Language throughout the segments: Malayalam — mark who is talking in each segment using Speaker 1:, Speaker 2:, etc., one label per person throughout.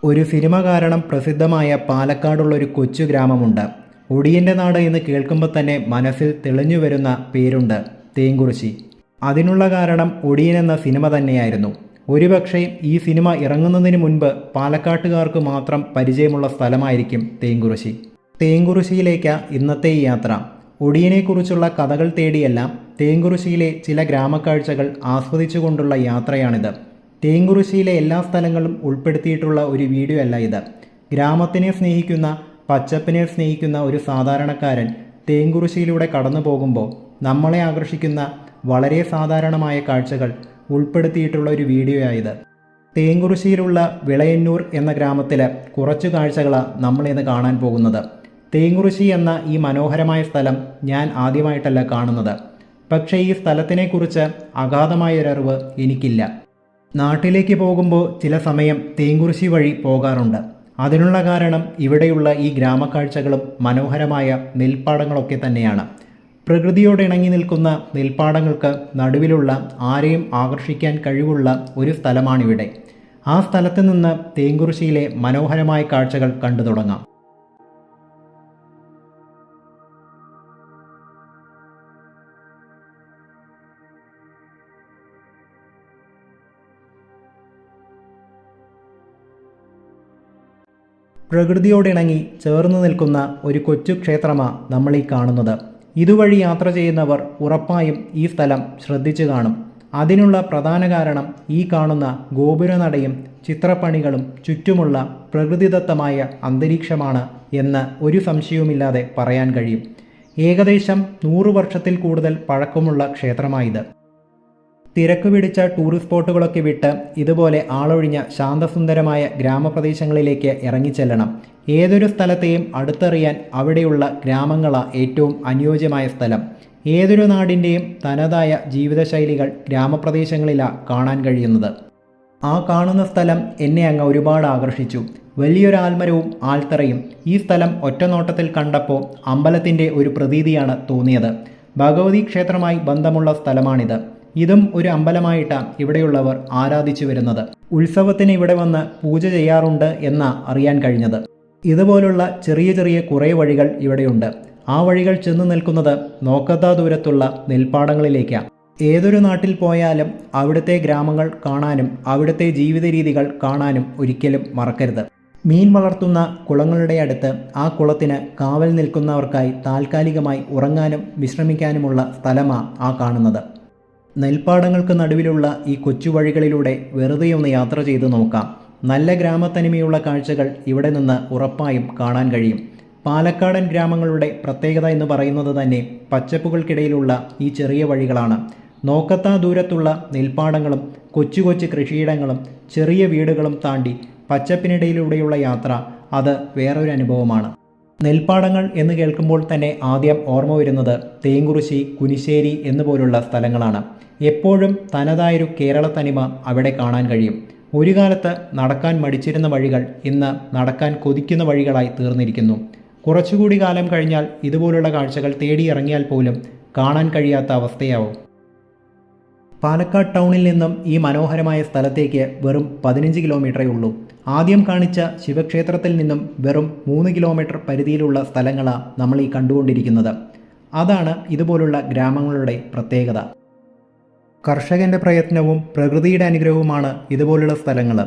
Speaker 1: ഒരു സിനിമ കാരണം പ്രസിദ്ധമായ പാലക്കാടുള്ളൊരു കൊച്ചു ഗ്രാമമുണ്ട്. ഒടിയൻ്റെ നാട് എന്ന് കേൾക്കുമ്പോൾ തന്നെ മനസ്സിൽ തെളിഞ്ഞു വരുന്ന പേരുണ്ട്, തേങ്കുറിശ്ശി. അതിനുള്ള കാരണം ഒടിയൻ എന്ന സിനിമ തന്നെയായിരുന്നു. ഒരുപക്ഷെ ഈ സിനിമ ഇറങ്ങുന്നതിന് മുൻപ് പാലക്കാട്ടുകാർക്ക് മാത്രം പരിചയമുള്ള സ്ഥലമായിരിക്കും തേങ്കുറിശ്ശി. തേങ്കുറിശ്ശിയിലേക്ക് ഇന്നത്തെ ഈ യാത്ര ഒടിയനെക്കുറിച്ചുള്ള കഥകൾ തേടിയല്ല, തേങ്കുറിശ്ശിയിലെ ചില ഗ്രാമക്കാഴ്ചകൾ ആസ്വദിച്ചുകൊണ്ടുള്ള യാത്രയാണിത്. തേങ്കുറിശ്ശിയിലെ എല്ലാ സ്ഥലങ്ങളും ഉൾപ്പെടുത്തിയിട്ടുള്ള ഒരു വീഡിയോ അല്ല ഇത്. ഗ്രാമത്തിനെ സ്നേഹിക്കുന്ന, പച്ചപ്പിനെ സ്നേഹിക്കുന്ന ഒരു സാധാരണക്കാരൻ തേങ്കുറിശ്ശിയിലൂടെ കടന്നു പോകുമ്പോൾ നമ്മളെ ആകർഷിക്കുന്ന വളരെ സാധാരണമായ കാഴ്ചകൾ ഉൾപ്പെടുത്തിയിട്ടുള്ള ഒരു വീഡിയോയായത്. തേങ്കുറിശ്ശിയിലുള്ള വിളയന്നൂർ എന്ന ഗ്രാമത്തിലെ കുറച്ച് കാഴ്ചകളാണ് നമ്മളിന്ന് കാണാൻ പോകുന്നത്. തേങ്കുറിശ്ശി എന്ന ഈ മനോഹരമായ സ്ഥലം ഞാൻ ആദ്യമായിട്ടല്ല കാണുന്നത്. പക്ഷേ ഈ സ്ഥലത്തിനെക്കുറിച്ച് അഗാധമായൊരറിവ് എനിക്കില്ല. നാട്ടിലേക്ക് പോകുമ്പോൾ ചില സമയം തേങ്കുറിശ്ശി വഴി പോകാറുണ്ട്. അതിനുള്ള കാരണം ഇവിടെയുള്ള ഈ ഗ്രാമക്കാഴ്ചകളും മനോഹരമായ നെൽപ്പാടങ്ങളൊക്കെ തന്നെയാണ്. പ്രകൃതിയോട് ഇണങ്ങി നിൽക്കുന്ന നെൽപ്പാടങ്ങൾക്ക് നടുവിലുള്ള ആരെയും ആകർഷിക്കാൻ കഴിവുള്ള ഒരു സ്ഥലമാണിവിടെ. ആ സ്ഥലത്ത് നിന്ന് തേങ്കുറിശ്ശിയിലെ മനോഹരമായ കാഴ്ചകൾ കണ്ടു തുടങ്ങാം. പ്രകൃതിയോടിണങ്ങി ചേർന്ന് നിൽക്കുന്ന ഒരു കൊച്ചു ക്ഷേത്രമാണ് നമ്മൾ ഈ കാണുന്നത്. ഇതുവഴി യാത്ര ചെയ്യുന്നവർ ഉറപ്പായും ഈ സ്ഥലം ശ്രദ്ധിച്ചു കാണും. അതിനുള്ള പ്രധാന കാരണം ഈ കാണുന്ന ഗോപുരനടയും ചിത്രപ്പണികളും ചുറ്റുമുള്ള പ്രകൃതിദത്തമായ അന്തരീക്ഷമാണ് എന്ന് ഒരു സംശയവുമില്ലാതെ പറയാൻ കഴിയും. ഏകദേശം 100 വർഷത്തിൽ കൂടുതൽ പഴക്കമുള്ള ക്ഷേത്രമായത്. തിരക്ക് പിടിച്ച ടൂറിസ്റ്റ് സ്പോട്ടുകളൊക്കെ വിട്ട് ഇതുപോലെ ആളൊഴിഞ്ഞ ശാന്തസുന്ദരമായ ഗ്രാമപ്രദേശങ്ങളിലേക്ക് ഇറങ്ങിച്ചെല്ലണം. ഏതൊരു സ്ഥലത്തെയും അടുത്തറിയാൻ അവിടെയുള്ള ഗ്രാമങ്ങളാണ് ഏറ്റവും അനുയോജ്യമായ സ്ഥലം. ഏതൊരു നാടിൻ്റെയും തനതായ ജീവിതശൈലികൾ ഗ്രാമപ്രദേശങ്ങളിലാണ് കാണാൻ കഴിയുന്നത്. ആ കാണുന്ന സ്ഥലം എന്നെ അങ്ങ് ഒരുപാട് ആകർഷിച്ചു. വലിയൊരു ആൽമരവും ആൽത്തറയും. ഈ സ്ഥലം ഒറ്റനോട്ടത്തിൽ കണ്ടപ്പോൾ അമ്പലത്തിൻ്റെ ഒരു പ്രതീതിയാണ് തോന്നിയത്. ഭഗവതി ക്ഷേത്രമായി ബന്ധമുള്ള സ്ഥലമാണിത്. ഇതും ഒരു അമ്പലമായിട്ടാണ് ഇവിടെയുള്ളവർ ആരാധിച്ചു വരുന്നത്. ഉത്സവത്തിന് ഇവിടെ വന്ന് പൂജ ചെയ്യാറുണ്ട് എന്ന അറിയാൻ കഴിഞ്ഞത്. ഇതുപോലുള്ള ചെറിയ ചെറിയ കുറേ വഴികൾ ഇവിടെയുണ്ട്. ആ വഴികൾ ചെന്ന് നിൽക്കുന്നത് നോക്കത്താ ദൂരത്തുള്ള നെൽപ്പാടങ്ങളിലേക്കാണ്. ഏതൊരു നാട്ടിൽ പോയാലും അവിടുത്തെ ഗ്രാമങ്ങൾ കാണാനും അവിടുത്തെ ജീവിത രീതികൾ കാണാനും ഒരിക്കലും മറക്കരുത്. മീൻ വളർത്തുന്ന കുളങ്ങളുടെ അടുത്ത് ആ കുളത്തിന് കാവൽ നിൽക്കുന്നവർക്കായി താൽക്കാലികമായി ഉറങ്ങാനും വിശ്രമിക്കാനുമുള്ള സ്ഥലമാണ് ആ കാണുന്നത്. നെൽപ്പാടങ്ങൾക്ക് നടുവിലുള്ള ഈ കൊച്ചു വഴികളിലൂടെ വെറുതെ ഒന്ന് യാത്ര ചെയ്തു നോക്കാം. നല്ല ഗ്രാമത്തനിമയുള്ള കാഴ്ചകൾ ഇവിടെ നിന്ന് ഉറപ്പായും കാണാൻ കഴിയും. പാലക്കാടൻ ഗ്രാമങ്ങളുടെ പ്രത്യേകത എന്ന് പറയുന്നത് തന്നെ പച്ചപ്പുകൾക്കിടയിലുള്ള ഈ ചെറിയ വഴികളാണ്. നോക്കത്താ ദൂരത്തുള്ള നെൽപ്പാടങ്ങളും കൊച്ചു കൊച്ചു കൃഷിയിടങ്ങളും ചെറിയ വീടുകളും താണ്ടി പച്ചപ്പിനിടയിലൂടെയുള്ള യാത്ര അത് വേറൊരു അനുഭവമാണ്. നെൽപ്പാടങ്ങൾ എന്ന് കേൾക്കുമ്പോൾ തന്നെ ആദ്യം ഓർമ്മ വരുന്നത് തേങ്കുറിശ്ശി, കുനിശ്ശേരി എന്നുപോലുള്ള സ്ഥലങ്ങളാണ്. എപ്പോഴും തനതായൊരു കേരള തനിമ അവിടെ കാണാൻ കഴിയും. ഒരു കാലത്ത് നടക്കാൻ മടിച്ചിരുന്ന വഴികൾ ഇന്ന് നടക്കാൻ കൊതിക്കുന്ന വഴികളായി തീർന്നിരിക്കുന്നു. കുറച്ചുകൂടി കാലം കഴിഞ്ഞാൽ ഇതുപോലുള്ള കാഴ്ചകൾ തേടിയിറങ്ങിയാൽ പോലും കാണാൻ കഴിയാത്ത അവസ്ഥയാവും. പാലക്കാട് ടൗണിൽ നിന്നും ഈ മനോഹരമായ സ്ഥലത്തേക്ക് വെറും 15 കിലോമീറ്ററേ ഉള്ളൂ. ആദ്യം കാണിച്ച ശിവക്ഷേത്രത്തിൽ നിന്നും വെറും 3 കിലോമീറ്റർ പരിധിയിലുള്ള സ്ഥലങ്ങളാണ് നമ്മൾ ഈ കണ്ടുകൊണ്ടിരിക്കുന്നത്. അതാണ് ഇതുപോലുള്ള ഗ്രാമങ്ങളുടെ പ്രത്യേകത. കർഷകൻ്റെ പ്രയത്നവും പ്രകൃതിയുടെ അനുഗ്രഹവുമാണ് ഇതുപോലുള്ള സ്ഥലങ്ങൾ.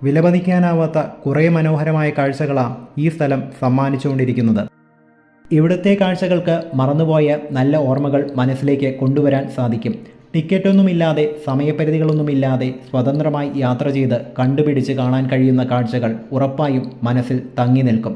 Speaker 1: വിലമതിക്കാനാവാത്ത കുറേ മനോഹരമായ കാഴ്ചകളാണ് ഈ സ്ഥലം സമ്മാനിച്ചുകൊണ്ടിരിക്കുന്നത്. ഇവിടുത്തെ കാഴ്ചകൾക്ക് മറന്നുപോയ നല്ല ഓർമ്മകൾ മനസ്സിലേക്ക് കൊണ്ടുവരാൻ സാധിക്കും. ടിക്കറ്റൊന്നുമില്ലാതെ, സമയപരിധികളൊന്നുമില്ലാതെ സ്വതന്ത്രമായി യാത്ര ചെയ്ത് കണ്ടുപിടിച്ച് കാണാൻ കഴിയുന്ന കാഴ്ചകൾ ഉറപ്പായും മനസ്സിൽ തങ്ങി നിൽക്കും.